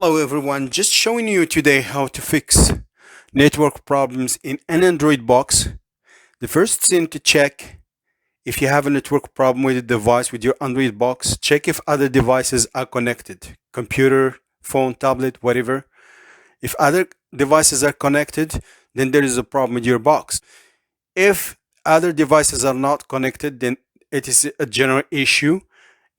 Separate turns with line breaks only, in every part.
Hello everyone, just showing you today how to fix network problems in an Android box. The first thing to check, if you have a network problem with a device with your Android box, check if other devices are connected. Computer, phone, tablet, whatever. If other devices are connected, then there is a problem with your box. If other devices are not connected, then it is a general issue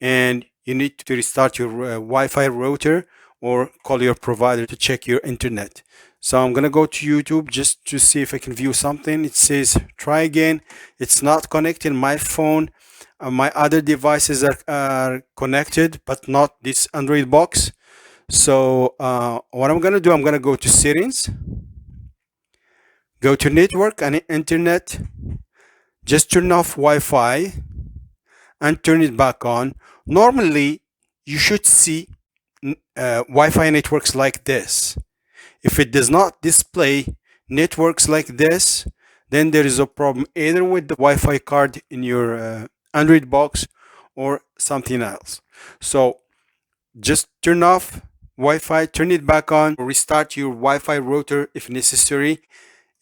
and you need to restart your Wi-Fi router or call your provider to check your internet. So I'm gonna go to YouTube just to see if I can view something. It says try again. It's not connecting my phone. My other devices are connected, but not this Android box. So what I'm gonna do, I'm gonna go to settings, go to network and internet, just turn off Wi-Fi and turn it back on. Normally you should see Wi-Fi networks like this. If it does not display networks like this, then there is a problem either with the Wi-Fi card in your Android box or something else. So just turn off Wi-Fi, turn it back on, restart your Wi-Fi router if necessary.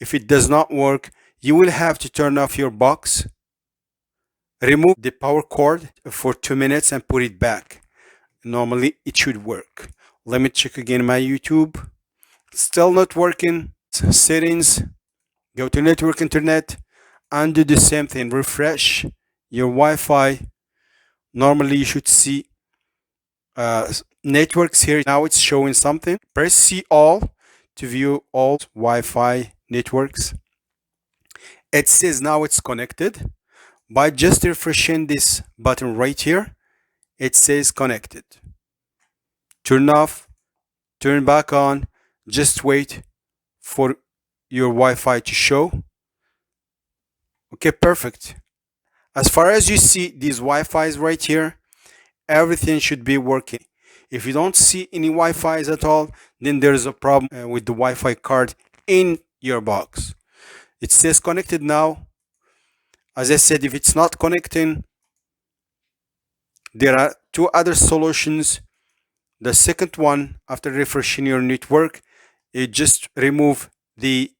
If it does not work, you will have to turn off your box, remove the power cord for 2 minutes and put it back. Normally it should work. Let me check again my YouTube. Still not working. Settings, go to network internet and do the same thing. Refresh your Wi-Fi. Normally you should see networks here. Now it's showing something. Press see all to view all Wi-Fi networks. It says now it's connected. By just refreshing this button right here, it says connected. Turn off, turn back on, just wait for your Wi-Fi to show. Okay, perfect. As far as you see these Wi-Fi's right here, everything should be working. If you don't see any Wi-Fi's at all, then there is a problem with the Wi-Fi card in your box. It says connected now. As I said, if it's not connecting, there are two other solutions. The second one, after refreshing your network, you just remove the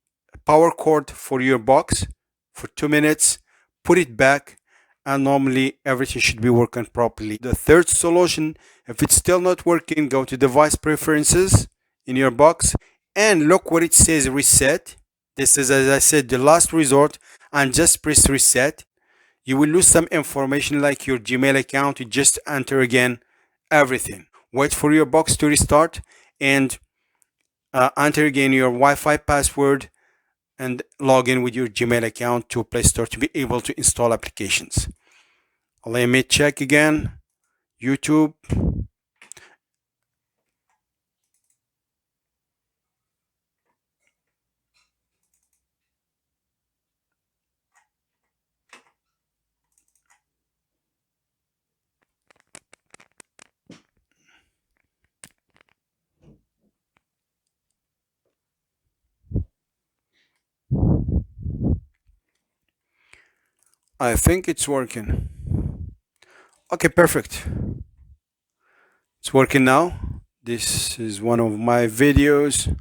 power cord for your box for 2 minutes, put it back, and normally everything should be working properly. The third solution, if it's still not working, go to device preferences in your box and look what it says reset. This is, as I said, the last resort, and just press reset. You will lose some information like your Gmail account. You just enter again everything. Wait for your box to restart and enter again your Wi-Fi password and log in with your Gmail account to Play Store to be able to install applications. Let me check again. YouTube. I think it's working. Okay, perfect. It's working now. This is one of my videos.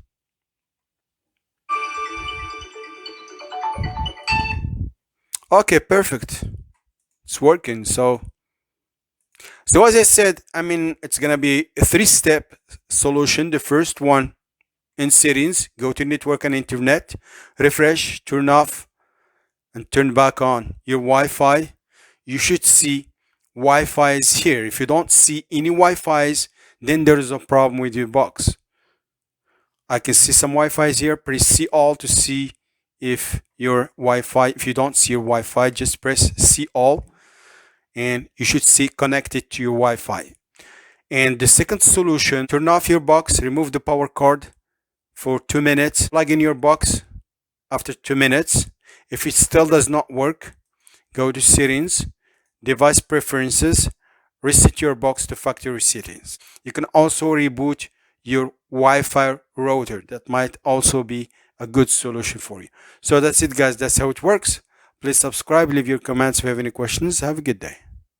Okay, perfect. It's working. So as I said, it's gonna be a 3-step solution. The first one, in settings, go to network and internet, refresh, turn off and turn back on your Wi-Fi. You should see Wi-Fi's here. If you don't see any Wi-Fi's, then there is a problem with your box. I can see some Wi-Fi's here. Press see all to see if your Wi-Fi, if you don't see your Wi-Fi, just press see all and you should see connected to your Wi-Fi. And the second solution, turn off your box, remove the power cord for 2 minutes, plug in your box after 2 minutes. If it still does not work, go to settings, device preferences, reset your box to factory settings. You can also reboot your Wi-Fi router. That might also be a good solution for you. So that's it, guys. That's how it works. Please subscribe, leave your comments if you have any questions. Have a good day.